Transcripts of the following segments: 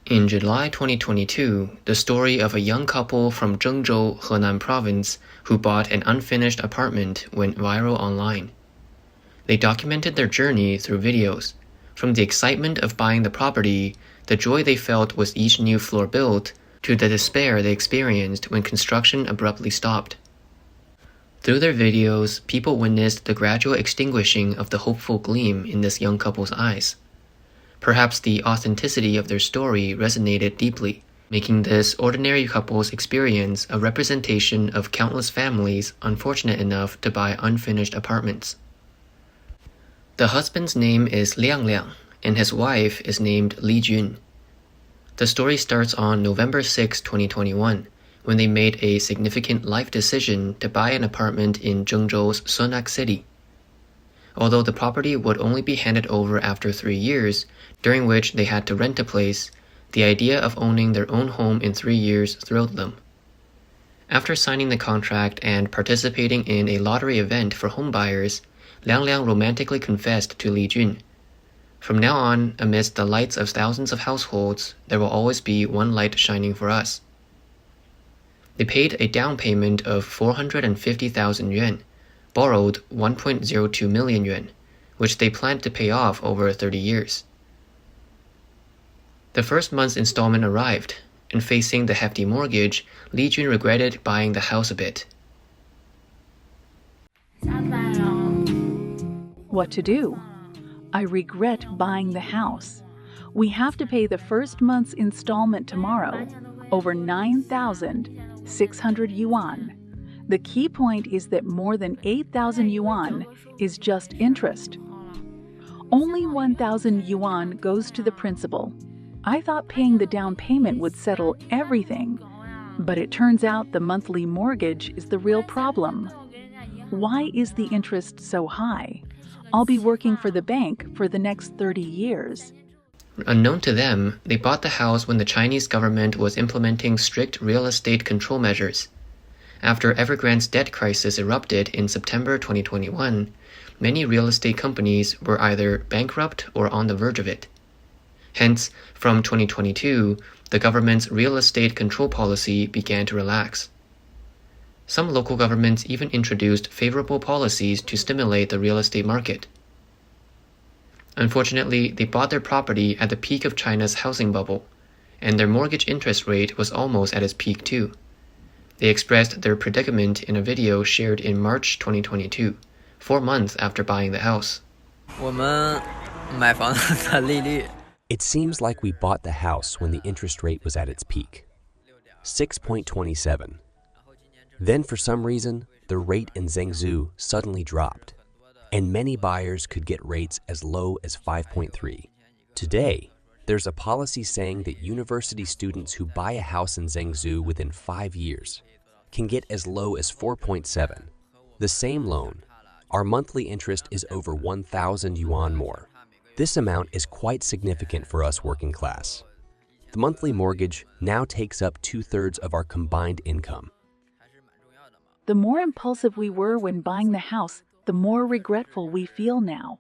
In July 2022, the story of a young couple from Zhengzhou, Henan province, who bought an unfinished apartment went viral online. They documented their journey through videos. From the excitement of buying the property, the joy they felt with each new floor built, to the despair they experienced when construction abruptly stopped. Through their videos, people witnessed the gradual extinguishing of the hopeful gleam in this young couple's eyes. Perhaps the authenticity of their story resonated deeply, making this ordinary couple's experience a representation of countless families unfortunate enough to buy unfinished apartments. The husband's name is Liang Liang, and his wife is named Li Jun. The story starts on November 6, 2021, when they made a significant life decision to buy an apartment in Zhengzhou's Sunak City. Although the property would only be handed over after 3 years, during which they had to rent a place, the idea of owning their own home in 3 years thrilled them. After signing the contract and participating in a lottery event for homebuyers, Liang Liang romantically confessed to Li Jun, "From now on, amidst the lights of thousands of households, there will always be one light shining for us." They paid a down payment of 450,000 yuan, borrowed 1.02 million yuan, which they planned to pay off over 30 years. The first month's installment arrived, and facing the hefty mortgage, Li Jun regretted buying the house a bit. What to do? I regret buying the house. We have to pay the first month's installment tomorrow, over 9,600 yuan. The key point is that more than 8,000 yuan is just interest. Only 1,000 yuan goes to the principal. I thought paying the down payment would settle everything, but it turns out the monthly mortgage is the real problem. Why is the interest so high? I'll be working for the bank for the next 30 years. Unknown to them, they bought the house when the Chinese government was implementing strict real estate control measures. After Evergrande's debt crisis erupted in September 2021, many real estate companies were either bankrupt or on the verge of it. Hence, from 2022, the government's real estate control policy began to relax. Some local governments even introduced favorable policies to stimulate the real estate market. Unfortunately, they bought their property at the peak of China's housing bubble, and their mortgage interest rate was almost at its peak too. They expressed their predicament in a video shared in March 2022, 4 months after buying the house. It seems like we bought the house when the interest rate was at its peak, 6.27. Then for some reason, the rate in Zhengzhou suddenly dropped, and many buyers could get rates as low as 5.3. Today, there's a policy saying that university students who buy a house in Zhengzhou within 5 years can get as low as 4.7. The same loan, our monthly interest is over 1,000 yuan more. This amount is quite significant for us working class. The monthly mortgage now takes up 2/3 of our combined income. The more impulsive we were when buying the house, the more regretful we feel now.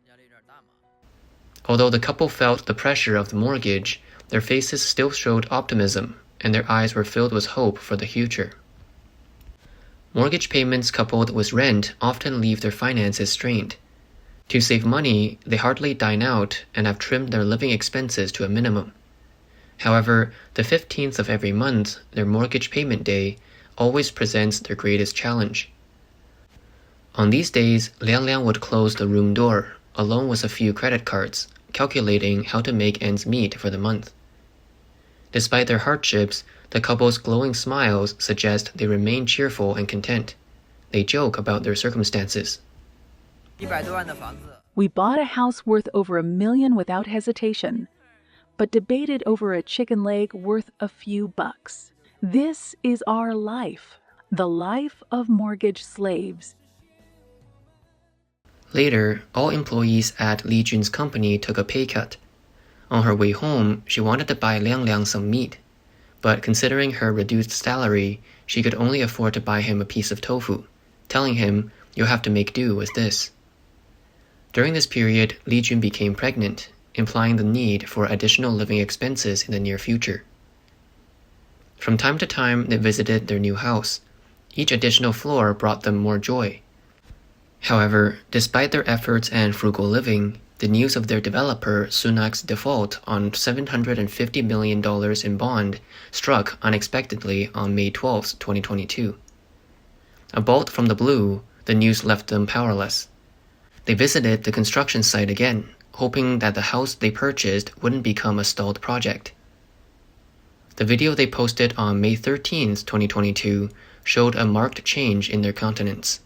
Although the couple felt the pressure of the mortgage, their faces still showed optimism, and their eyes were filled with hope for the future. Mortgage payments coupled with rent often leave their finances strained. To save money, they hardly dine out and have trimmed their living expenses to a minimum. However, the 15th of every month, their mortgage payment day, always presents their greatest challenge. On these days, Liang Liang would close the room door, along with a few credit cards, calculating how to make ends meet for the month. Despite their hardships, the couple's glowing smiles suggest they remain cheerful and content. They joke about their circumstances. We bought a house worth over $1 million without hesitation, but debated over a chicken leg worth a few bucks. This is our life, the life of mortgage slaves. Later, all employees at Li Jun's company took a pay cut. On her way home, she wanted to buy Liang Liang some meat, but considering her reduced salary, she could only afford to buy him a piece of tofu, telling him, "You'll have to make do with this." During this period, Li Jun became pregnant, implying the need for additional living expenses in the near future. From time to time, they visited their new house. Each additional floor brought them more joy. However, despite their efforts and frugal living, the news of their developer Sunak's default on $750 million in bond struck unexpectedly on May 12, 2022. A bolt from the blue, the news left them powerless. They visited the construction site again, hoping that the house they purchased wouldn't become a stalled project. The video they posted on May 13, 2022, showed a marked change in their countenance.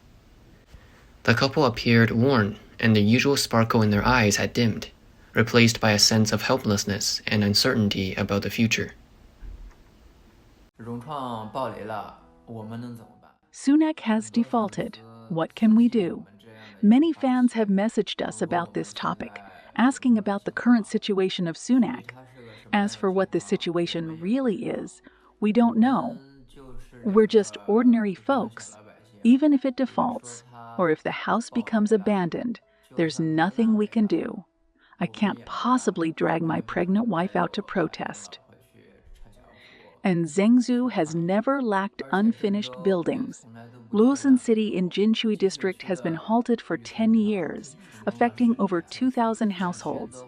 The couple appeared worn, and the usual sparkle in their eyes had dimmed, replaced by a sense of helplessness and uncertainty about the future. Sunak has defaulted. What can we do? Many fans have messaged us about this topic, asking about the current situation of Sunak. As for what the situation really is, we don't know. We're just ordinary folks. Even if it defaults, or if the house becomes abandoned, there's nothing we can do. I can't possibly drag my pregnant wife out to protest. And Zhengzhou has never lacked unfinished buildings. Luosan City in Jinshui District has been halted for 10 years, affecting over 2,000 households.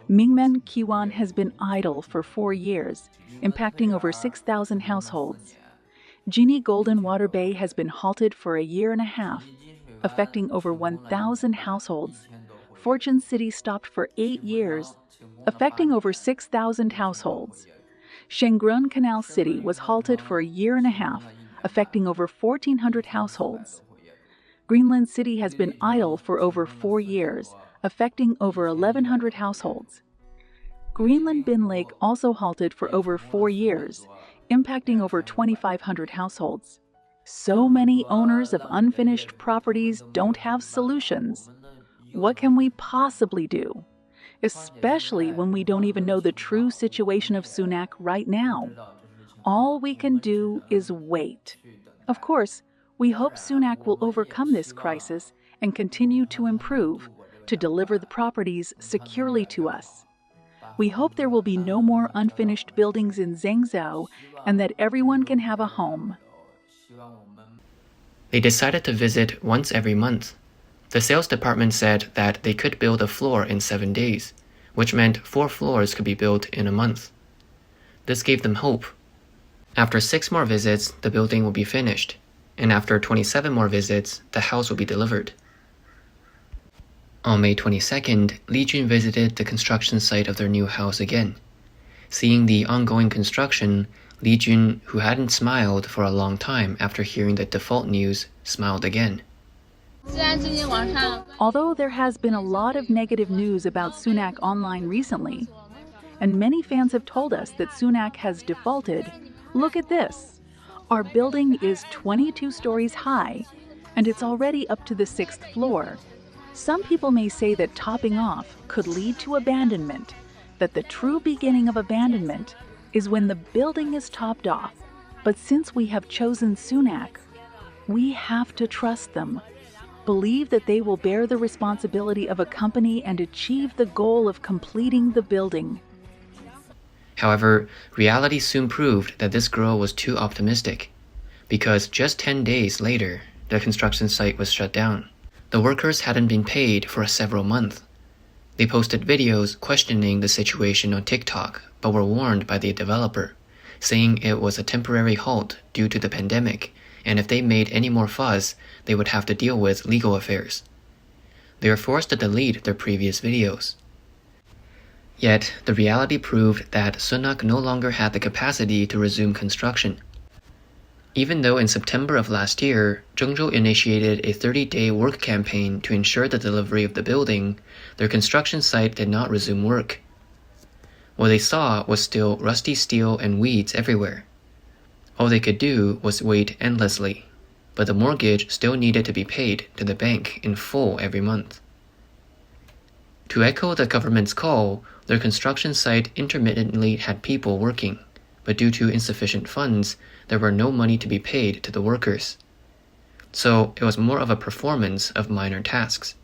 Mingmen Kiwan has been idle for 4 years, impacting over 6,000 households. Jini Golden Water Bay has been halted for a year and a half, affecting over 1,000 households. Fortune City stopped for 8 years, affecting over 6,000 households. Shengrun Canal City was halted for a year and a half, affecting over 1,400 households. Greenland City has been idle for over 4 years, affecting over 1,100 households. Greenland Bin Lake also halted for over 4 years, impacting over 2,500 households. So many owners of unfinished properties don't have solutions. What can we possibly do? Especially when we don't even know the true situation of Sunak right now. All we can do is wait. Of course, we hope Sunak will overcome this crisis and continue to improve, to deliver the properties securely to us. We hope there will be no more unfinished buildings in Zhengzhou and that everyone can have a home. They decided to visit once every month. The sales department said that they could build a floor in 7 days, which meant 4 floors could be built in a month. This gave them hope. After 6 more visits, the building will be finished, and after 27 more visits, the house will be delivered. On May 22nd, Li Jun visited the construction site of their new house again. Seeing the ongoing construction, Li Jun, who hadn't smiled for a long time after hearing the default news, smiled again. Although there has been a lot of negative news about Sunak online recently, and many fans have told us that Sunak has defaulted, look at this. Our building is 22 stories high, and it's already up to the 6th floor. Some people may say that topping off could lead to abandonment, that the true beginning of abandonment is when the building is topped off. But since we have chosen Sunak, we have to trust them. Believe that they will bear the responsibility of a company and achieve the goal of completing the building. However, reality soon proved that this girl was too optimistic, because just 10 days later, the construction site was shut down. The workers hadn't been paid for several months. They posted videos questioning the situation on TikTok, but were warned by the developer, saying it was a temporary halt due to the pandemic, and if they made any more fuss, they would have to deal with legal affairs. They were forced to delete their previous videos. Yet, the reality proved that Sunak no longer had the capacity to resume construction. Even though in September of last year, Zhengzhou initiated a 30-day work campaign to ensure the delivery of the building, their construction site did not resume work. What they saw was still rusty steel and weeds everywhere. All they could do was wait endlessly, but the mortgage still needed to be paid to the bank in full every month. To echo the government's call, their construction site intermittently had people working, but due to insufficient funds, there were no money to be paid to the workers. So it was more of a performance of minor tasks.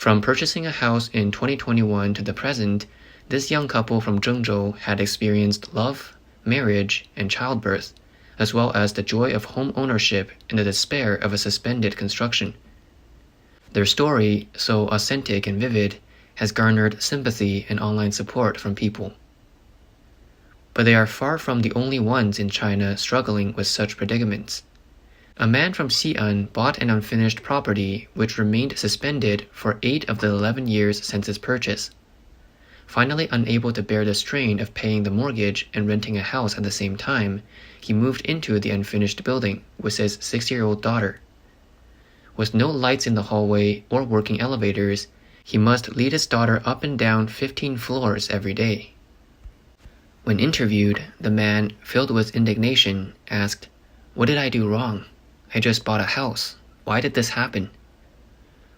From purchasing a house in 2021 to the present, this young couple from Zhengzhou had experienced love, marriage, and childbirth, as well as the joy of home ownership and the despair of a suspended construction. Their story, so authentic and vivid, has garnered sympathy and online support from people. But they are far from the only ones in China struggling with such predicaments. A man from Xi'an bought an unfinished property which remained suspended for 8 of the 11 years since its purchase. Finally unable to bear the strain of paying the mortgage and renting a house at the same time, he moved into the unfinished building with his 6-year-old daughter. With no lights in the hallway or working elevators, he must lead his daughter up and down 15 floors every day. When interviewed, the man, filled with indignation, asked, "What did I do wrong? I just bought a house. Why did this happen?"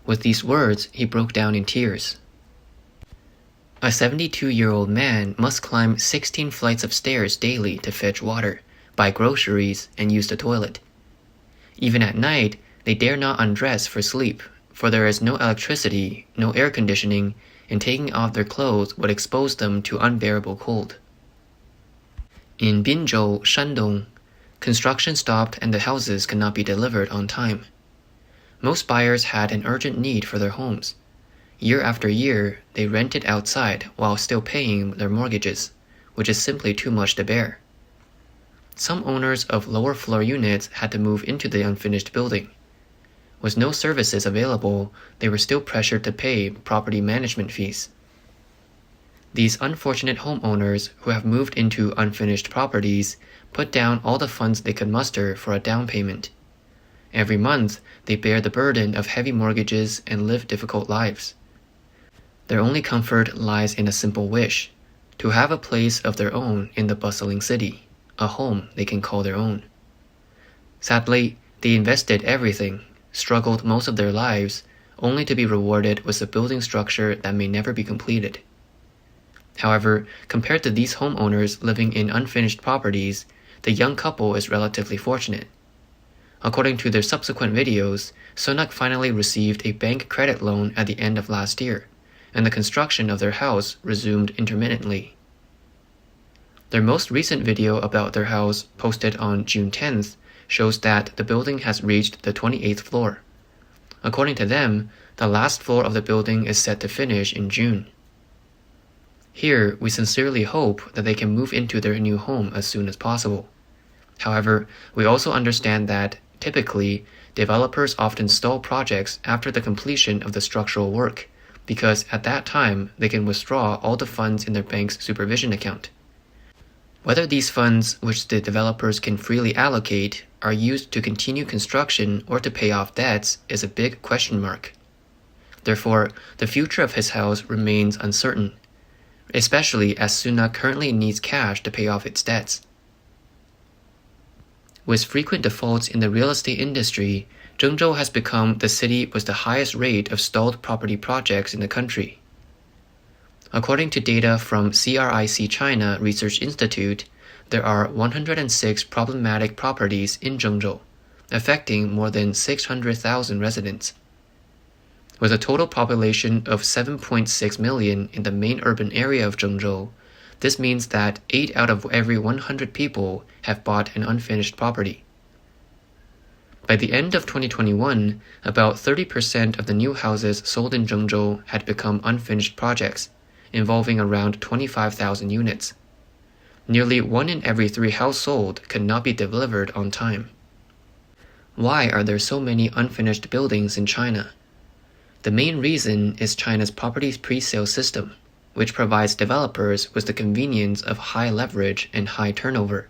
With these words, he broke down in tears. A 72-year-old man must climb 16 flights of stairs daily to fetch water, buy groceries, and use the toilet. Even at night, they dare not undress for sleep, for there is no electricity, no air conditioning, and taking off their clothes would expose them to unbearable cold. In Binzhou, Shandong, construction stopped and the houses could not be delivered on time. Most buyers had an urgent need for their homes. Year after year, they rented outside while still paying their mortgages, which is simply too much to bear. Some owners of lower floor units had to move into the unfinished building. With no services available, they were still pressured to pay property management fees. These unfortunate homeowners who have moved into unfinished properties put down all the funds they could muster for a down payment. Every month, they bear the burden of heavy mortgages and live difficult lives. Their only comfort lies in a simple wish, to have a place of their own in the bustling city, a home they can call their own. Sadly, they invested everything, struggled most of their lives, only to be rewarded with a building structure that may never be completed. However, compared to these homeowners living in unfinished properties, the young couple is relatively fortunate. According to their subsequent videos, Sonak finally received a bank credit loan at the end of last year, and the construction of their house resumed intermittently. Their most recent video about their house, posted on June 10th, shows that the building has reached the 28th floor. According to them, the last floor of the building is set to finish in June. Here, we sincerely hope that they can move into their new home as soon as possible. However, we also understand that, typically, developers often stall projects after the completion of the structural work, because at that time they can withdraw all the funds in their bank's supervision account. Whether these funds, which the developers can freely allocate, are used to continue construction or to pay off debts is a big question mark. Therefore, the future of his house remains uncertain, especially as Sunak currently needs cash to pay off its debts. With frequent defaults in the real estate industry, Zhengzhou has become the city with the highest rate of stalled property projects in the country. According to data from CRIC China Research Institute, there are 106 problematic properties in Zhengzhou, affecting more than 600,000 residents. With a total population of 7.6 million in the main urban area of Zhengzhou, this means that 8 out of every 100 people have bought an unfinished property. By the end of 2021, about 30% of the new houses sold in Zhengzhou had become unfinished projects, involving around 25,000 units. Nearly 1 in every 3 houses sold could not be delivered on time. Why are there so many unfinished buildings in China? The main reason is China's property pre-sale system, which provides developers with the convenience of high leverage and high turnover.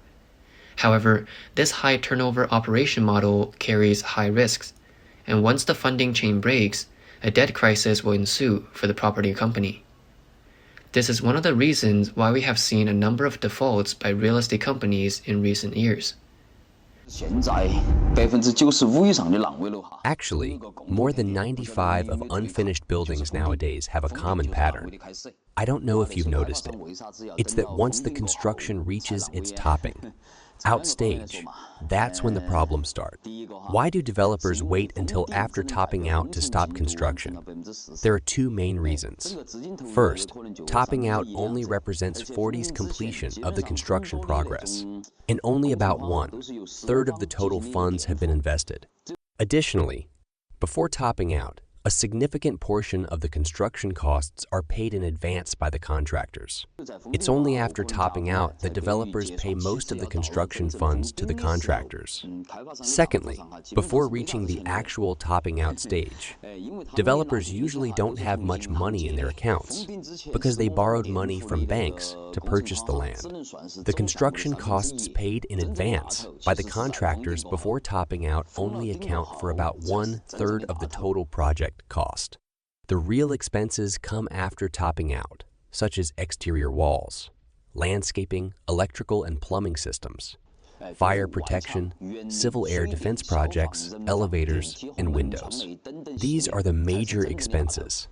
However, this high turnover operation model carries high risks, and once the funding chain breaks, a debt crisis will ensue for the property company. This is one of the reasons why we have seen a number of defaults by real estate companies in recent years. Actually, more than 95 of unfinished buildings nowadays have a common pattern. I don't know if you've noticed it. It's that once the construction reaches its topping, Outstage. That's when the problems start. Why do developers wait until after topping out to stop construction? There are two main reasons. First, topping out only represents 40's completion of the construction progress, and only about 1/3 of the total funds have been invested. Additionally, before topping out, a significant portion of the construction costs are paid in advance by the contractors. It's only after topping out that developers pay most of the construction funds to the contractors. Secondly, before reaching the actual topping out stage, developers usually don't have much money in their accounts because they borrowed money from banks to purchase the land. The construction costs paid in advance by the contractors before topping out only account for about 1/3 of the total project cost. The real expenses come after topping out, such as exterior walls, landscaping, electrical and plumbing systems, fire protection, civil air defense projects, elevators, and windows. These are the major expenses.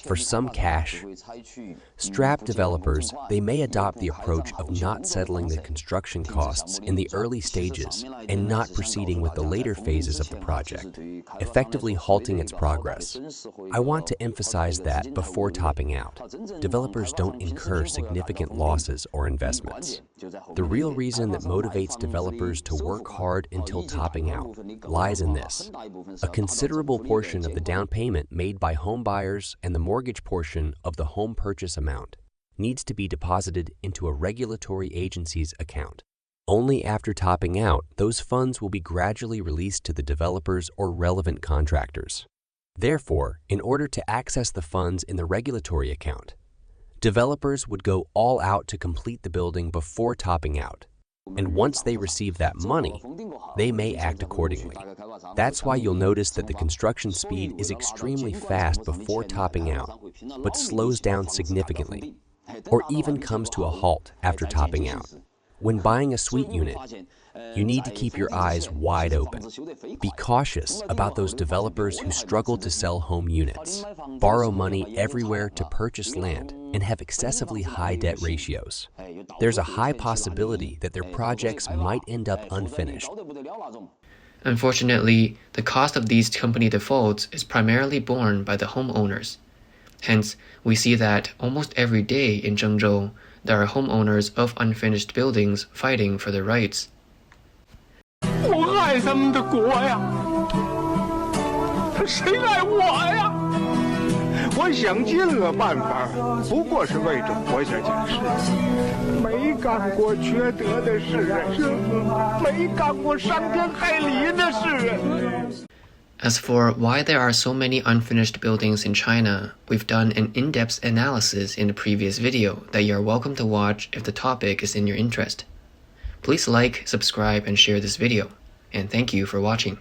For some cash-strapped developers, they may adopt the approach of not settling the construction costs in the early stages and not proceeding with the later phases of the project, effectively halting its progress. I want to emphasize that before topping out, developers don't incur significant losses or investments. The real reason that motivates developers to work hard until topping out lies in this. A considerable portion of the down payment made by home buyers and the mortgage portion of the home purchase amount needs to be deposited into a regulatory agency's account. Only after topping out, those funds will be gradually released to the developers or relevant contractors. Therefore, in order to access the funds in the regulatory account, developers would go all out to complete the building before topping out. And once they receive that money, they may act accordingly. That's why you'll notice that the construction speed is extremely fast before topping out, but slows down significantly, or even comes to a halt after topping out. When buying a suite unit, you need to keep your eyes wide open. Be cautious about those developers who struggle to sell home units, borrow money everywhere to purchase land, and have excessively high debt ratios. There's a high possibility that their projects might end up unfinished. Unfortunately, the cost of these company defaults is primarily borne by the homeowners. Hence, we see that almost every day in Zhengzhou, there are homeowners of unfinished buildings fighting for their rights. 我爱咱们的国呀，谁爱我呀？我想尽了办法，不过是为着活下去的事，没干过缺德的事，没干过伤天害理的事。 As for why there are so many unfinished buildings in China, we've done an in-depth analysis in a previous video that you are welcome to watch if the topic is in your interest. Please like, subscribe, and share this video, and thank you for watching.